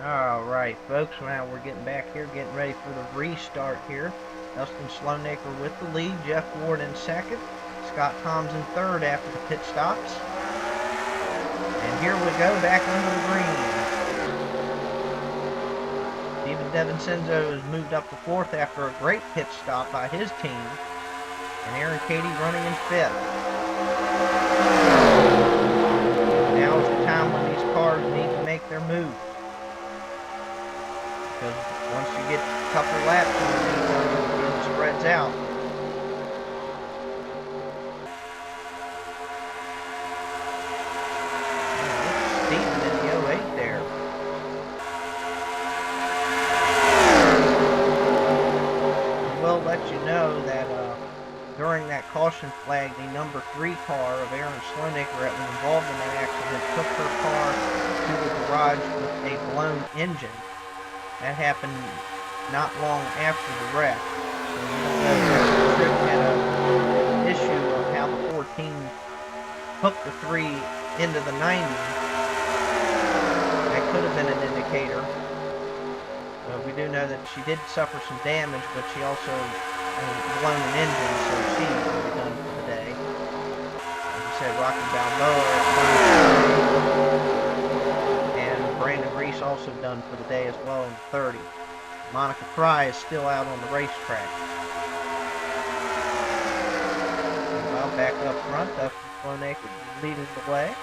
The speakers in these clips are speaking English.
Alright, folks, now we're getting back here, getting ready for the restart here. Dustin Sloanaker with the lead, Jeff Ward in second, Scott Toms in third after the pit stops. And here we go, back under the green. Steven DeVincenzo has moved up to fourth after a great pit stop by his team. And Aaron Cady running in fifth. Now is the time when these cars need to make their move. Because once you get a couple laps, it spreads out. Steven in the 08 there. I will let you know that during that caution flag, the number 3 car of Aaron Sloanaker that was involved in that accident took her car to the garage with a blown engine. That happened not long after the wreck. So the trip had an issue of how the 14 hooked the 3 into the 90. That could have been an indicator. We do know that she did suffer some damage, but she also blown an engine, so she will be done for the day. As I said, Rocky Balboa and Brandon Reese also done for the day as well in the 30. Monica Fry is still out on the racetrack. Well, back up front, Dustin Sloanaker leading the way.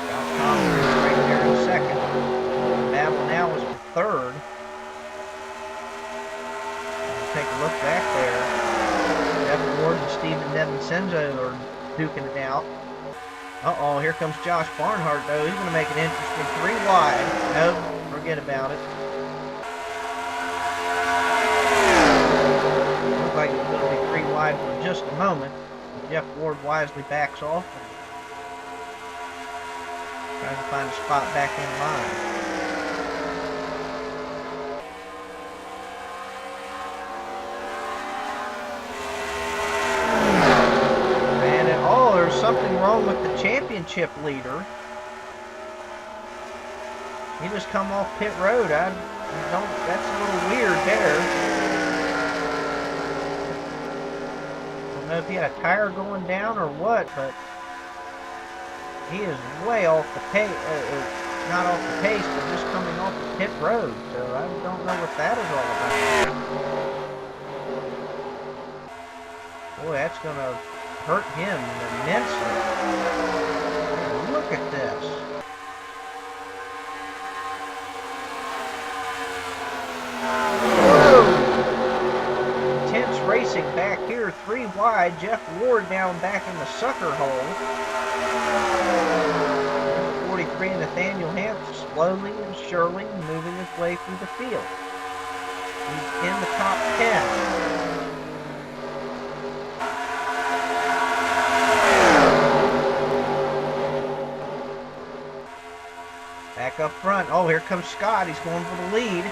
Scott Thomas right there in second. The battle now is for third. Take a look back there. Jeff Ward and Steven DeVincenzo are duking it out. Uh-oh, here comes Josh Barnhart, though. He's going to make it interesting. 3 wide. Nope, forget about it. Looks like it's going to be 3 wide for just a moment. Jeff Ward wisely backs off and tries to find a spot back in line. Something wrong with the championship leader. He just come off pit road. That's a little weird there. I don't know if he had a tire going down or what, but he is way off the pace. Not off the pace, but just coming off the pit road. So I don't know what that is all about. Boy, that's gonna hurt him immensely. Look at this. Whoa! Intense racing back here, 3 wide. Jeff Ward down back in the sucker hole. 43 Nathaniel Hampton slowly and surely moving his way through the field. He's in the top 10. Back up front. Oh, here comes Scott. He's going for the lead.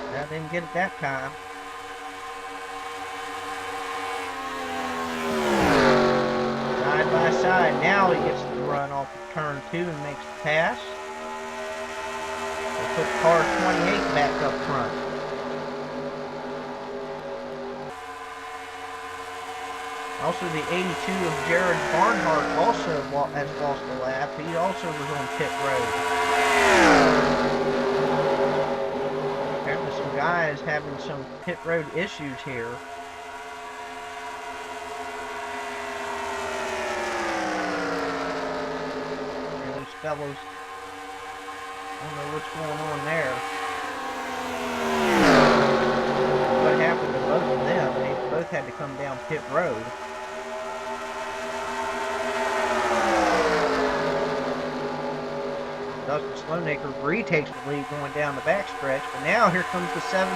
I didn't get it that time. Side by side. Now he gets the run off of turn 2 and makes the pass. They put car 28 back up front. Also, the 82 of Jared Barnhart also has lost a lap. He also was on pit road. Apparently some guys having some pit road issues here. And those fellows, I don't know what's going on there. What happened to both of them? They both had to come down pit road. Dustin Sloanaker retakes the lead going down the backstretch, but now here comes the 72.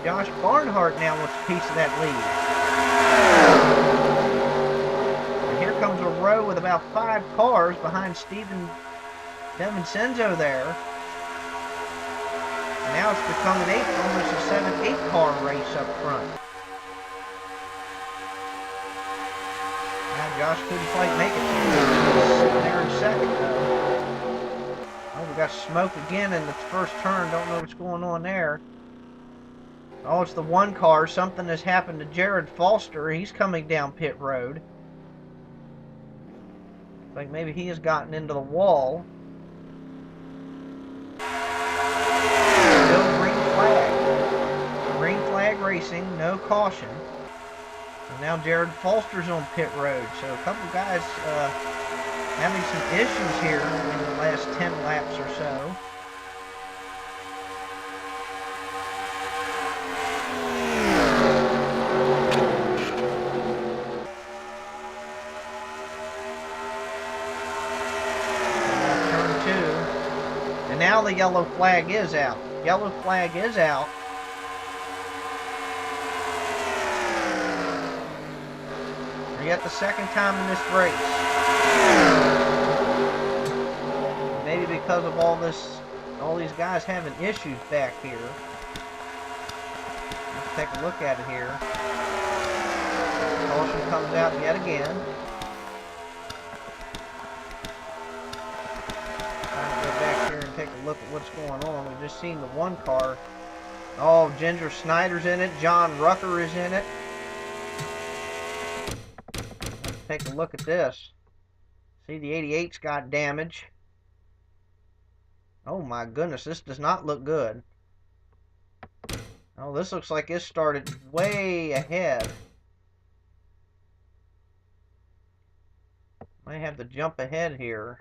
Josh Barnhart now wants a piece of that lead. And here comes a row with about 5 cars behind Steven DeVincenzo there. And now it's become an 8, almost a 7-8 car race up front. Now Josh couldn't quite make it. He's sitting there in second, though. Oh, we got smoke again in the first turn. Don't know what's going on there. Oh, it's the one car. Something has happened to Jared Foster. He's coming down pit road. Looks like maybe he has gotten into the wall. No green flag. Green flag racing, no caution. And now Jared Foster's on pit road. So a couple guys having some issues here in the last 10 laps or so. Now the yellow flag is out. Yellow flag is out. For yet the second time in this race. Maybe because of all these guys having issues back here. Let's take a look at it here. Caution comes out yet again. Take a look at what's going on. We've just seen the one car. Oh, Ginger Snyder's in it. John Rucker is in it. Let's take a look at this. See, the 88's got damage. Oh my goodness, this does not look good. Oh, this looks like it started way ahead. Might have to jump ahead here.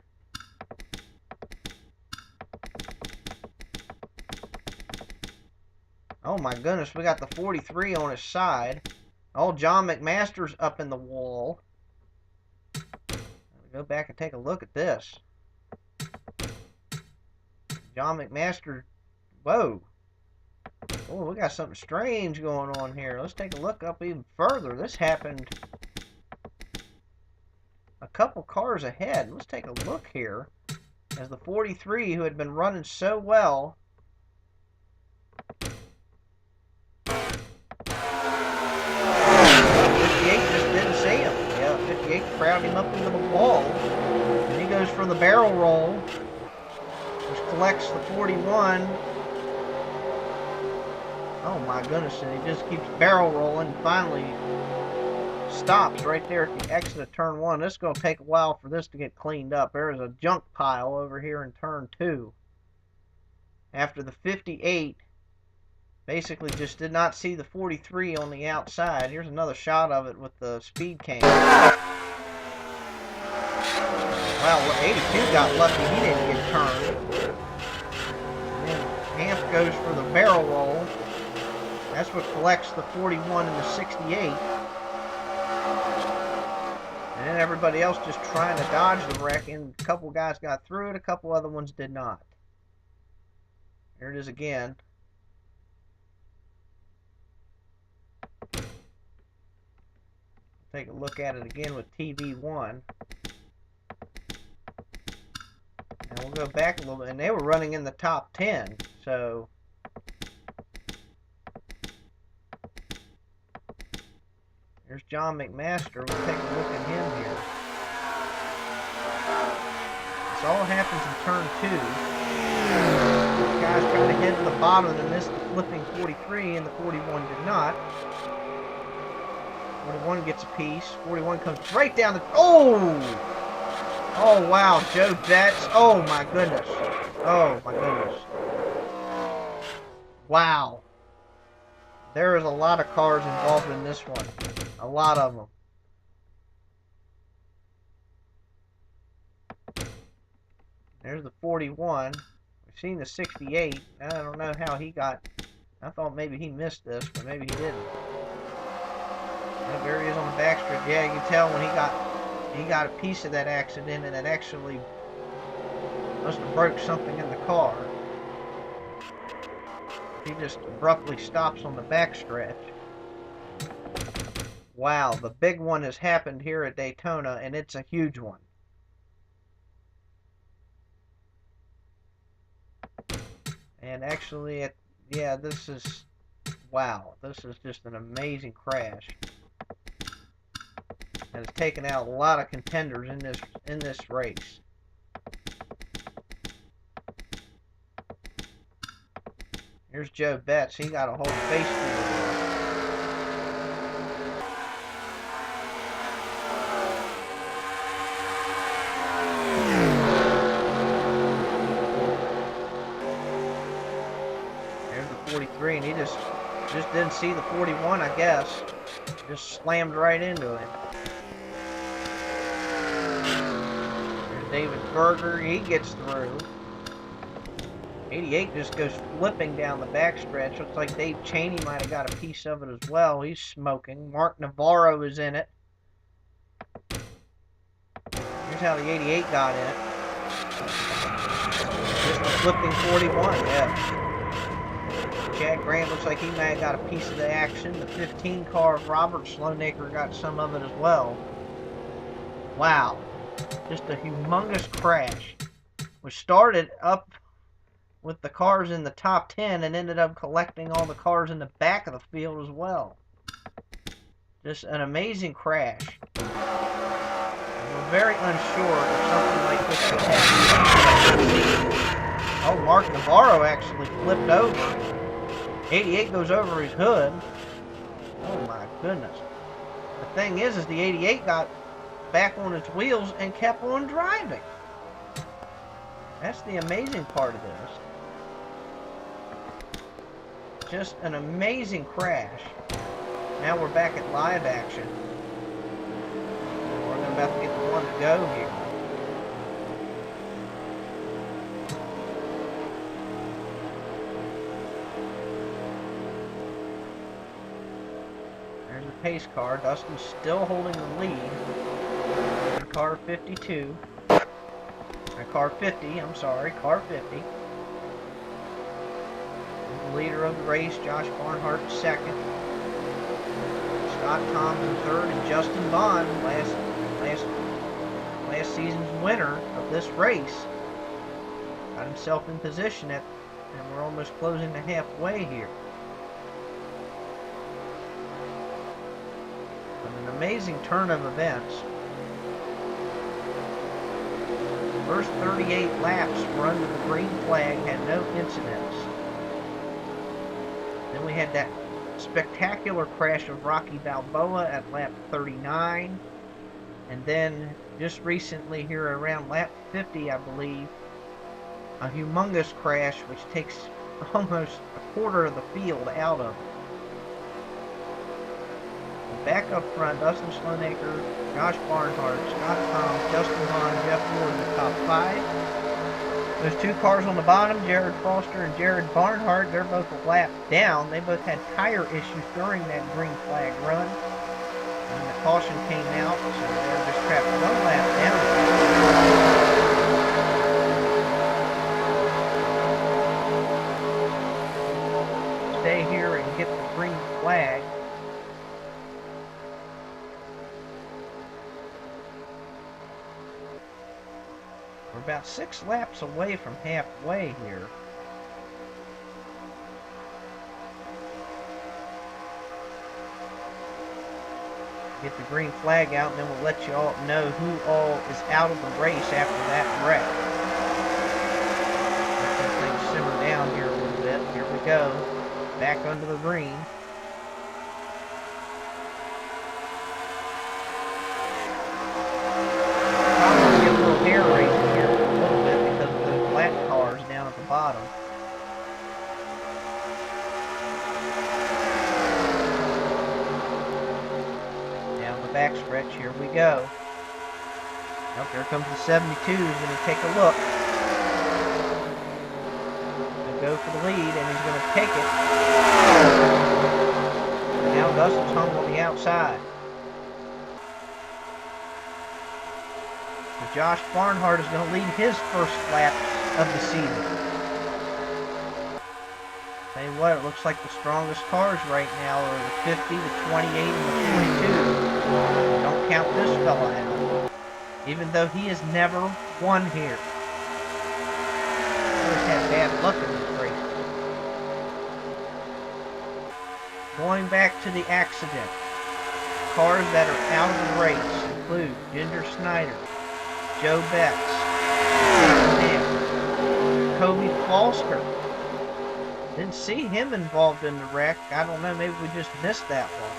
Oh my goodness, we got the 43 on his side. Oh, John McMaster's up in the wall. Go back and take a look at this. John McMaster. Whoa. Oh, we got something strange going on here. Let's take a look up even further. This happened a couple cars ahead. Let's take a look here. As the 43, who had been running so well, 58 just didn't see him. Yeah, 58 crowded him up into the wall. And he goes for the barrel roll, which collects the 41. Oh my goodness, and he just keeps barrel rolling and finally stops right there at the exit of turn 1. This is going to take a while for this to get cleaned up. There is a junk pile over here in turn 2. After the 58 basically just did not see the 43 on the outside. Here's another shot of it with the speed cam. Wow, 82 got lucky he didn't get turned. And then Hamp goes for the barrel roll. That's what collects the 41 and the 68. And then everybody else just trying to dodge the wreck, and a couple guys got through it, a couple other ones did not. There it is again. Take a look at it again with TV1. And we'll go back a little bit. And they were running in the top 10. So there's John McMaster. We'll take a look at him here. This all happens in turn 2. The guys trying to head to the bottom and missed the flipping 43, and the 41 did not. 41 gets a piece. 41 comes right down the... Oh! Oh, wow. Joe Betts. Oh, my goodness. Oh, my goodness. Wow. There is a lot of cars involved in this one. A lot of them. There's the 41. We've seen the 68. I don't know how he got... I thought maybe he missed this, but maybe he didn't. There he is on the backstretch. Yeah, you can tell when he got a piece of that accident, and it actually must have broke something in the car. He just abruptly stops on the backstretch. Wow, the big one has happened here at Daytona, and it's a huge one. And actually, yeah, this is, wow, this is just an amazing crash. has taken out a lot of contenders in this race. Here's Joe Betts. He got a whole face full of this. There's the 43, and he just didn't see the 41, I guess. Just slammed right into him. There's David Berger. He gets through. 88 just goes flipping down the backstretch. Looks like Dave Cheney might have got a piece of it as well. He's smoking. Mark Navarro is in it. Here's how the 88 got in it. Just a flipping 41, yeah. Chad Grant looks like he may have got a piece of the action. The 15 car of Robert Slonaker got some of it as well. Wow. Just a humongous crash. We started up with the cars in the top 10 and ended up collecting all the cars in the back of the field as well. Just an amazing crash. We're very unsure if something like this could happen. Oh, Mark Navarro actually flipped over. 88 goes over his hood. Oh my goodness. The thing is the 88 got back on its wheels and kept on driving. That's the amazing part of this. Just an amazing crash. Now we're back at live action. We're about to get the one to go here. There's the pace car. Dustin's still holding the lead. Car 52. Car 50, I'm sorry. Car 50. The leader of the race, Josh Barnhart, second. Scott Thompson third, and Justin Bond, last season's winner of this race, got himself in position and we're almost closing the halfway here. But an amazing turn of events. The first 38 laps were under the green flag, had no incidents. Then we had that spectacular crash of Rocky Balboa at lap 39. And then just recently here around lap 50, I believe, a humongous crash which takes almost a quarter of the field out of it. Back up front, Dustin Slonaker, Josh Barnhart, Scott Tom, Justin Bond, Jeff Moore in the top 5. Those two cars on the bottom, Jared Foster and Jared Barnhart, they're both a lap down. They both had tire issues during that green flag run. And the caution came out, so they're just trapped one lap down. Stay here and get the green flag. We're about 6 laps away from halfway here. Get the green flag out, and then we'll let you all know who all is out of the race after that wreck. Let things simmer down here a little bit. Here we go. Back under the green. Probably get a little hair raising here a little bit because of those black cars down at the bottom. Backstretch, here we go. Oh, here comes the 72. He's going to take a look. He'll go for the lead, and he's going to take it. And now Dustin's hung on the outside. So Josh Barnhart is going to lead his first lap of the season. Tell you what, it looks like the strongest cars right now are the 50, the 28, and the 22. Don't count this fella out, even though he has never won here. Always had bad luck in this race. Going back to the accident, cars that are out of the race. include Ginger Snyder, Joe Betts, Kobe Foster. Didn't see him involved in the wreck. I don't know, maybe we just missed that one.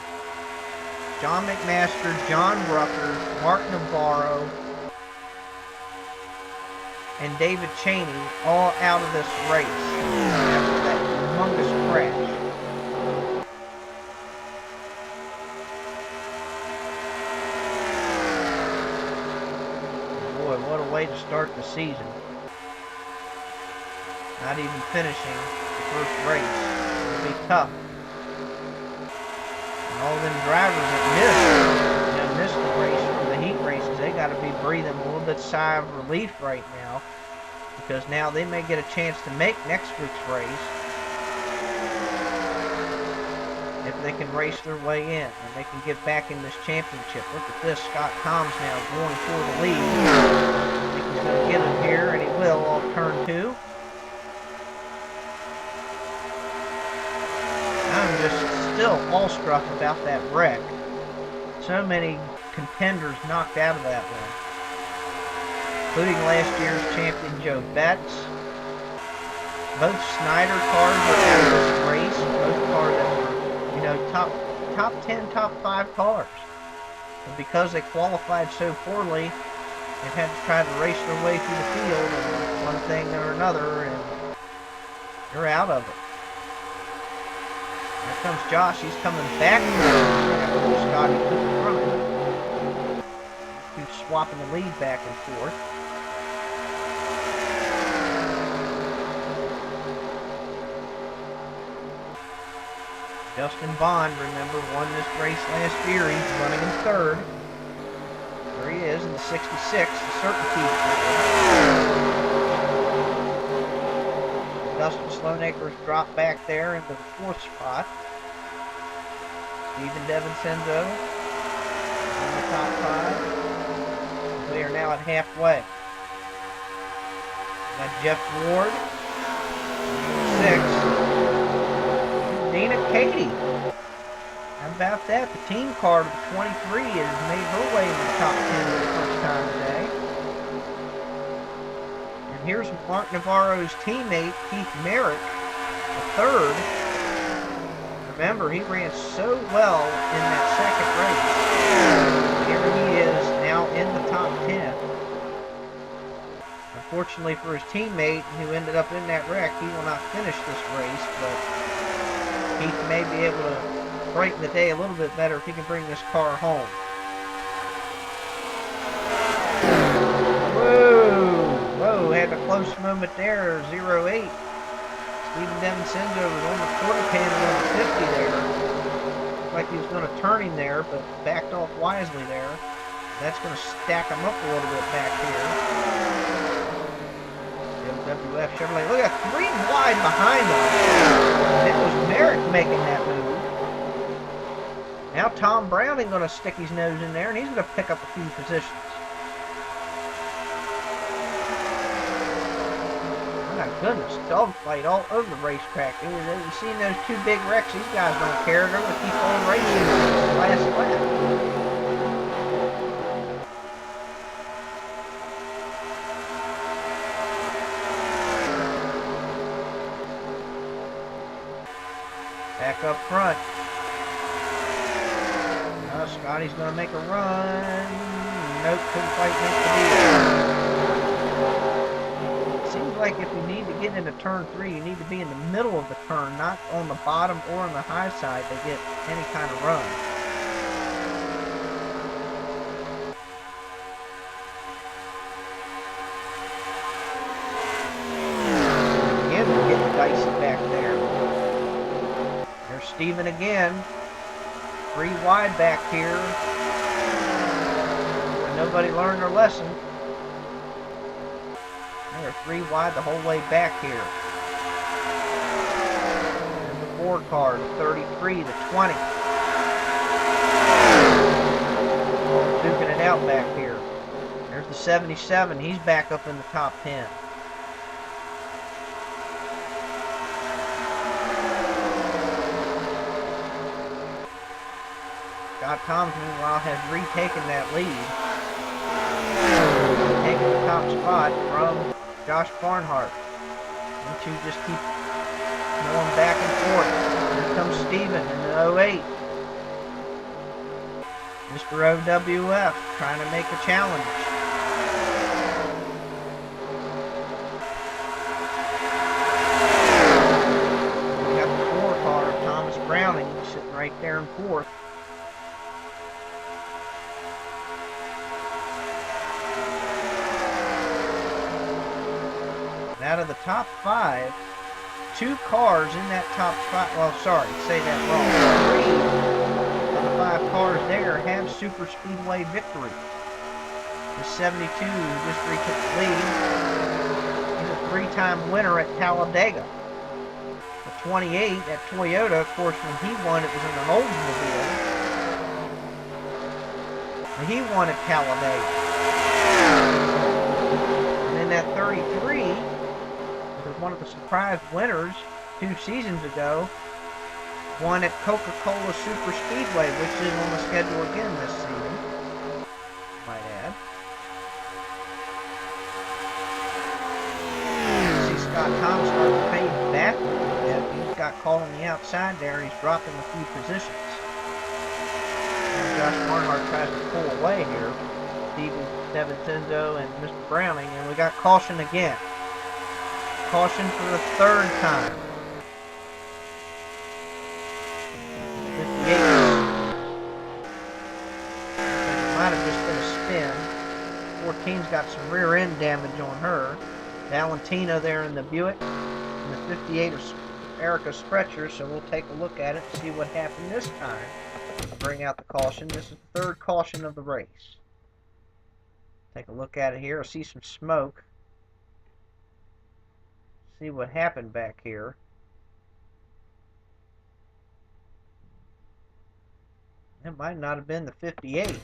John McMaster, John Rucker, Mark Navarro, and David Cheney all out of this race after that humongous crash. Boy, what a way to start the season. Not even finishing the first race. It'll be tough. And all them drivers that missed the race from the heat races, they got to be breathing a little bit sigh of relief right now, because now they may get a chance to make next week's race if they can race their way in and they can get back in this championship. Look at this. Scott Toms now going for the lead. I think he's going to get him here, and he will off turn 2. I'm just still awestruck about that wreck. So many contenders knocked out of that one, including last year's champion Joe Betts. Both Snyder cars were out of this race. Both cars that were, top 10, top 5 cars. But because they qualified so poorly, they've had to try to race their way through the field and one thing or another, and they're out of it. Here comes Josh. He's coming back after Scotty took the front. Keeps swapping the lead back and forth. Justin Bond, remember, won this race last year. He's running in 3rd. There he is in the 66, the certainty. Dustin Sloanacre's dropped back there into the 4th spot. Stephen DeVincenzo in the top 5. We are now at halfway. Got Jeff Ward, 6. Dana Katie. How about that? The team car of 23 has made her way in the top 10 for the first time today. And here's Mark Navarro's teammate, Keith Merrick, the 3rd. Remember, he ran so well in that second race. Here he is now in the top 10. Unfortunately for his teammate, who ended up in that wreck, he will not finish this race, but Keith may be able to brighten the day a little bit better if he can bring this car home. Whoa, had a close moment there, 0-8. Stephen DeVincenzo was on the quarter panel on the 50 there. Looked like he was going to turn him there, but backed off wisely there. That's going to stack him up a little bit back here. WF Chevrolet, look at 3 wide behind them. That was Merrick making that move. Now Tom Browning going to stick his nose in there, and he's going to pick up a few positions. My goodness, dogfight all over the racetrack. You've seen those 2 big wrecks. These guys don't care. They're going to keep on racing to the last lap. Back up front. Scotty's going to make a run. Nope, couldn't quite make the deal. It seems like if you need to get into turn 3, you need to be in the middle of the turn, not on the bottom or on the high side to get any kind of run. Again, we're getting dicey back there. There's Steven again. 3 wide back here. And nobody learned their lesson. They're 3 wide the whole way back here. And the 4 car, the 33, the 20. Duking it out back here. There's the 77. He's back up in the top 10. Scott Toms, meanwhile, has retaken that lead, taking the top spot from Josh Barnhart. You two just keep going back and forth. Here comes Steven in the 08. Mr. OWF trying to make a challenge. We got the 4 car of Thomas Browning sitting right there in 4th. And out of the top 5, 2 cars in that top 5, well, sorry, say that wrong. 3 of the 5 cars there have super speedway victory. The 72 just retook the lead. He's a 3-time winner at Talladega. The 28 at Toyota, of course, when he won, it was in an Oldsmobile. And he won at Talladega. And then that 33 was one of the surprise winners 2 seasons ago. Won at Coca-Cola Super Speedway, which is on the schedule again this season, might add. You see Scott Thomas start to fade back a little bit. He's got caught on the outside there, and he's dropping a few positions. And Josh Barnhart tries to pull away here. Steven DeVincenzo and Mr. Browning, and we got caution again. Caution for the 3rd time. 58. It might have just been a spin. 14's got some rear end damage on her. Valentina there in the Buick. And the 58 is Erica Sprecher, so we'll take a look at it and see what happened this time. I'll bring out the caution. This is the 3rd caution of the race. Take a look at it here. I see some smoke. See what happened back here. It might not have been the 58. Even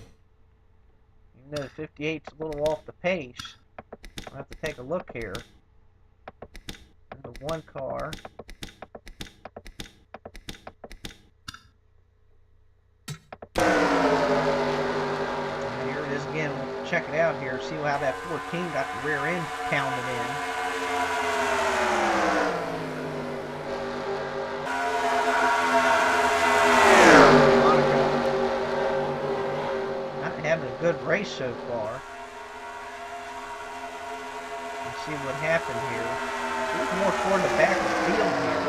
though the 58's a little off the pace. I'll have to take a look here. The 1 car. And here it is again. We'll check it out here. See how that 14 got the rear end pounded in. Having a good race so far. Let's see what happened here. He's more toward the back of the field here.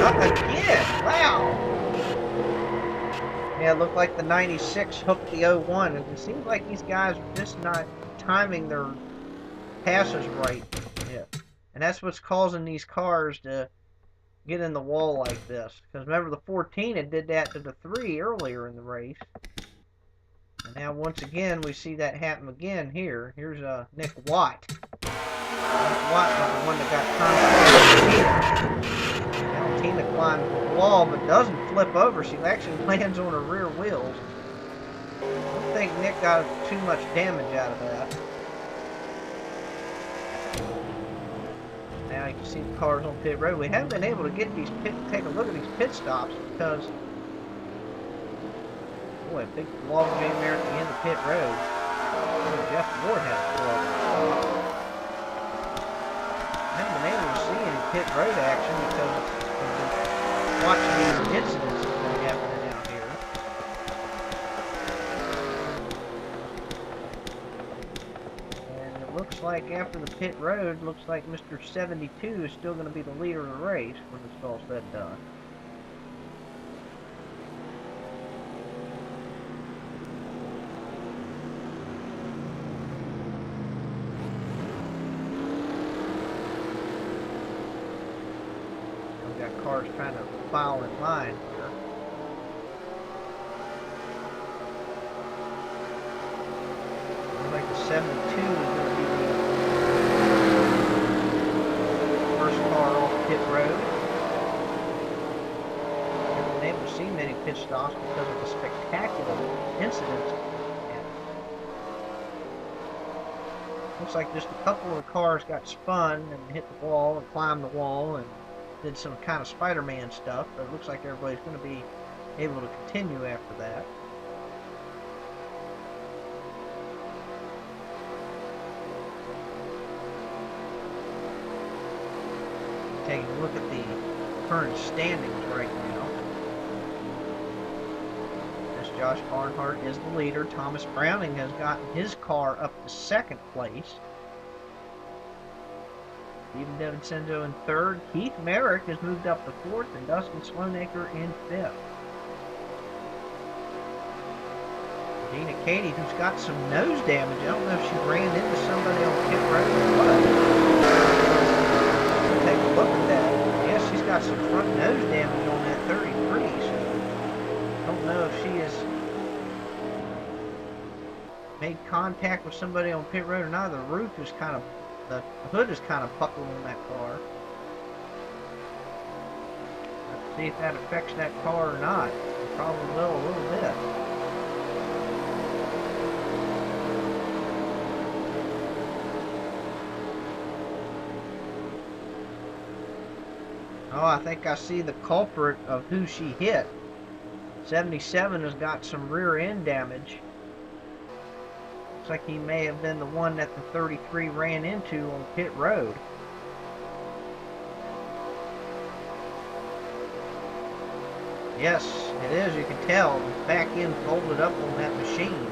Not again! Wow! Yeah, it looked like the 96 hooked the 01, and it seems like these guys are just not timing their passes right. Yeah. And that's what's causing these cars to get in the wall like this. Because remember, the 14 had did that to the 3 earlier in the race. And now once again we see that happen again here. Here's Nick Watt. Nick Watt was the one that got turned by Valentina. Valentina climbs the wall but doesn't flip over. She actually lands on her rear wheels. I don't think Nick got too much damage out of that. Now you can see the cars on pit road. We haven't been able to get these take a look at these pit stops because, boy, a big log jam there at the end of pit road. Oh, Jeff Ward had to pull over. I haven't been able to see any pit road action because of watching these incidents that have been happening out here. Looks like after the pit road, looks like Mr. 72 is still going to be the leader of the race when it's all said and done. We've got cars trying to file in line here. Looks like the 72 is going to be first car off pit road. Haven't been able to see many pit stops because of the spectacular incidents. Looks like just a couple of the cars got spun and hit the wall and climbed the wall and did some kind of Spider-Man stuff, but it looks like everybody's going to be able to continue after that. Taking a look at the current standings right now. As Josh Barnhart is the leader, Thomas Browning has gotten his car up to second place. Stephen DeVincenzo in third. Keith Merrick has moved up to fourth, and Dustin Sloanacre in fifth. Gina Katie, who's got some nose damage. I don't know if she ran into somebody on pit road or what. We'll take a look at that. Yes, she's got some front nose damage on that 33, so I don't know if she has made contact with somebody on pit road or not. The roof is kind of, the hood is kind of buckled on that car. Let's see if that affects that car or not. It probably will a little bit. Oh, I think I see the culprit of who she hit. 77 has got some rear end damage. Looks like he may have been the one that the 33 ran into on pit road. Yes, it is. You can tell. The back end folded up on that machine.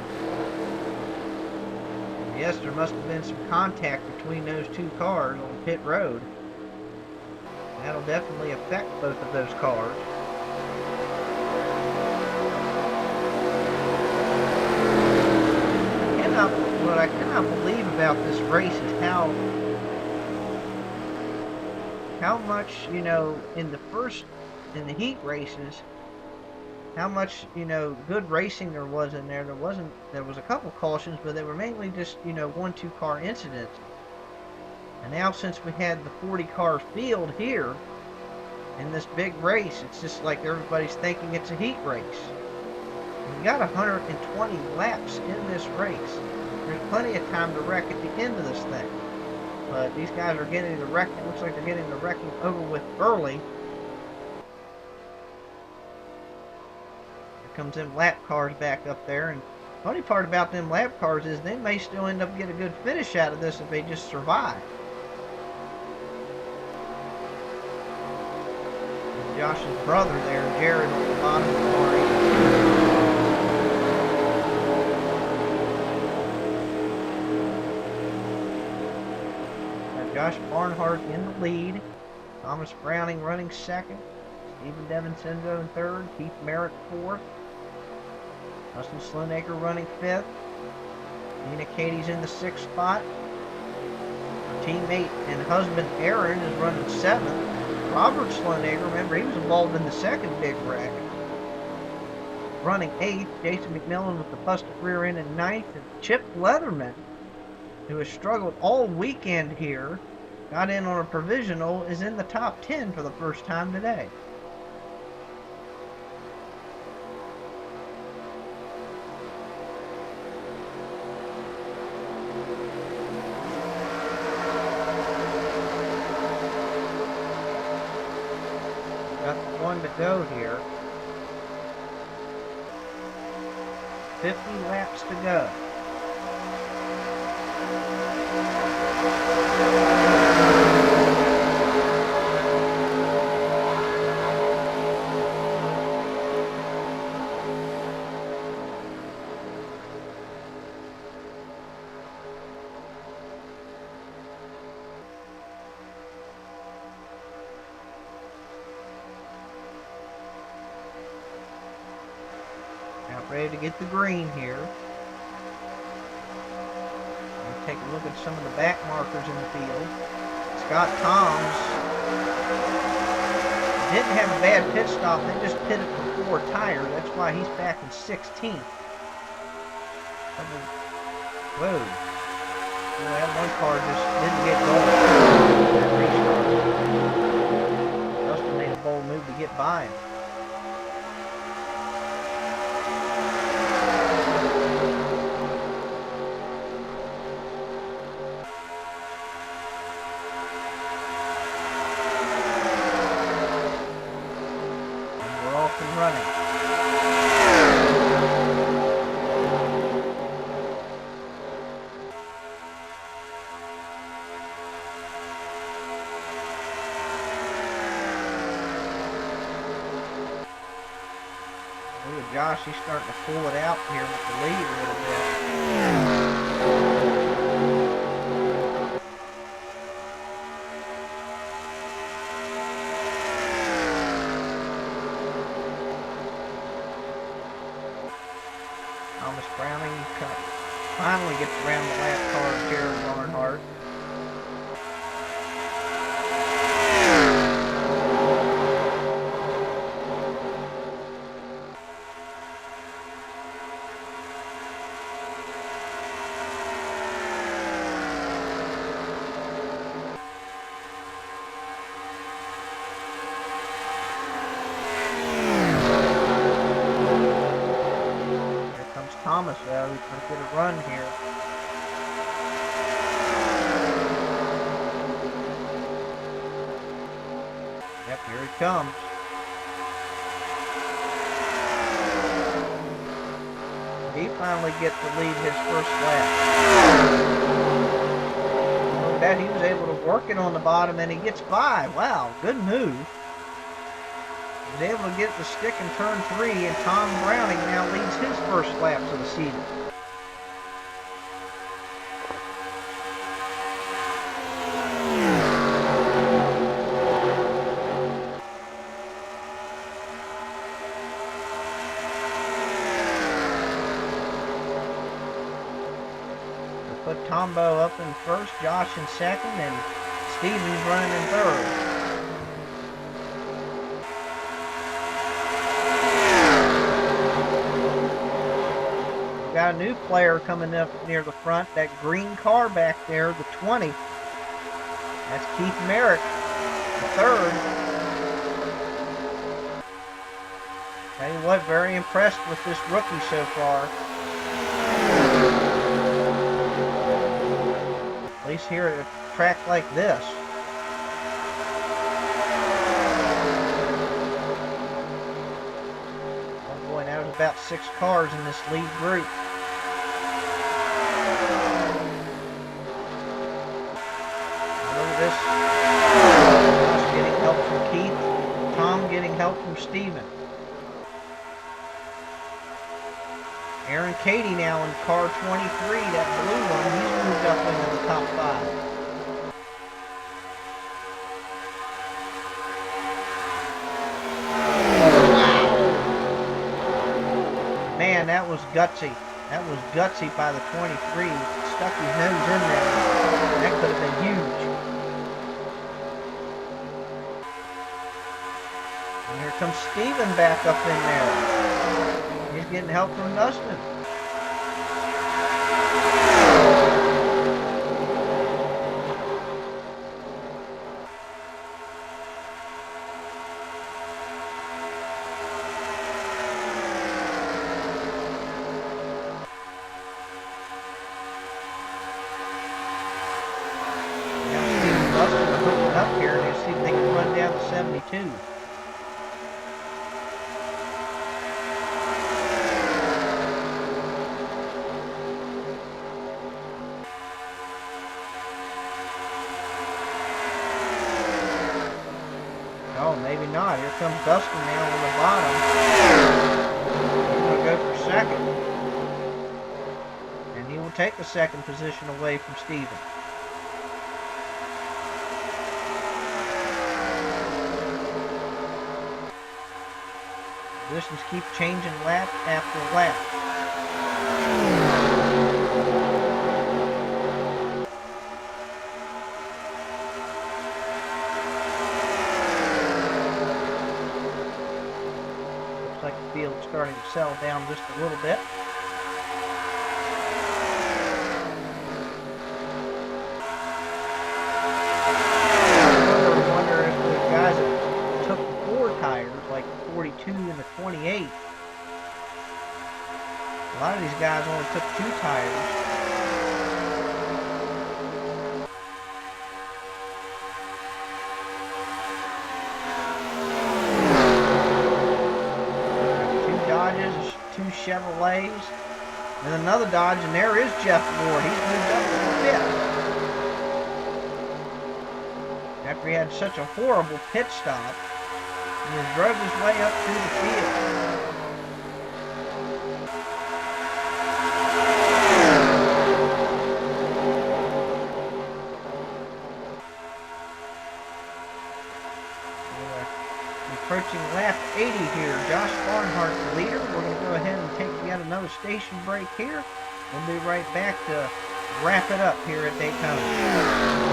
Yes, there must have been some contact between those two cars on pit road. That'll definitely affect both of those cars. What I cannot believe about this race is how much, you know, in the heat races, how much, you know, good racing there was in there. There was a couple cautions, but they were mainly just, you know, 1-2 car incidents. And now, since we had the 40 car field here in this big race, it's just like everybody's thinking it's a heat race. We got 120 laps in this race. There's plenty of time to wreck at the end of this thing. But these guys are getting the wrecking. It looks like they're getting the wrecking over with early. Here comes them lap cars back up there. And the funny part about them lap cars is they may still end up getting a good finish out of this if they just survive. And Josh's brother there, Jared, on the bottom of the car. Josh Barnhart in the lead. Thomas Browning running second. Stephen DeVincenzo in third. Keith Merritt fourth. Dustin Sloanacre running fifth. Nina Katie's in the sixth spot. Her teammate and husband Aaron is running seventh. Robert Sloanacre, remember, he was involved in the second big wreck. Running eighth. Jason McMillan with the busted rear end in ninth. And Chip Leatherman, who has struggled all weekend here, got in on a provisional, is in the top 10 for the first time today. Got one to go here. 50 laps to go. Ready to get the green here. We'll take a look at some of the back markers in the field. Scott Toms didn't have a bad pit stop. They just pitted for 4 tires. That's why he's back in 16th. Whoa. Well, that one car just didn't get going. Dustin made a bold move to get by him. running. Look at Josh, he's starting to pull it out here with the lead a little bit. Thomas Browning finally gets around the last car of Jared Barnhart. Thomas, though, he's going to get a run here. Yep, here he comes. He finally gets to lead his first lap. Look at that, he was able to work it on the bottom and he gets by. Wow, good move. He's able to get the stick in turn 3, and Tom Browning now leads his first laps of the season. We'll put Tombo up in first, Josh in second, and Stevens running in third. Got a new player coming up near the front. That green car back there, the 20. That's Keith Merrick, the third. Tell you what, very impressed with this rookie so far. At least here at a track like this. Oh boy, now there's about 6 cars in this lead group. Josh getting help from Keith, Tom getting help from Steven. Aaron Cady now in car 23, that blue one, he's moved up into the top 5. Man, that was gutsy. That was gutsy by the 23. Stuck his nose in there. That could have been huge. And here comes Steven back up in there. He's getting help from Dustin. Now Steven and Dustin are hooking up here, and they see if they can run down to 72. Oh, maybe not. Here comes Dustin now on the bottom. He's going to go for second. And he will take the second position away from Steven. Positions keep changing lap after lap. Like the field's starting to settle down just a little bit. I wonder if the guys that took the 4 tires, like the 42 and the 28, a lot of these guys only took 2 tires. Chevrolets, and another Dodge, and there is Jeff Ward. He's moved up to fifth. After he had such a horrible pit stop, he has drove his way up through the field. Approaching lap 80 here. Josh Barnhart, the leader. We're going to go ahead and take yet another station break here. We'll be right back to wrap it up here at Daytona.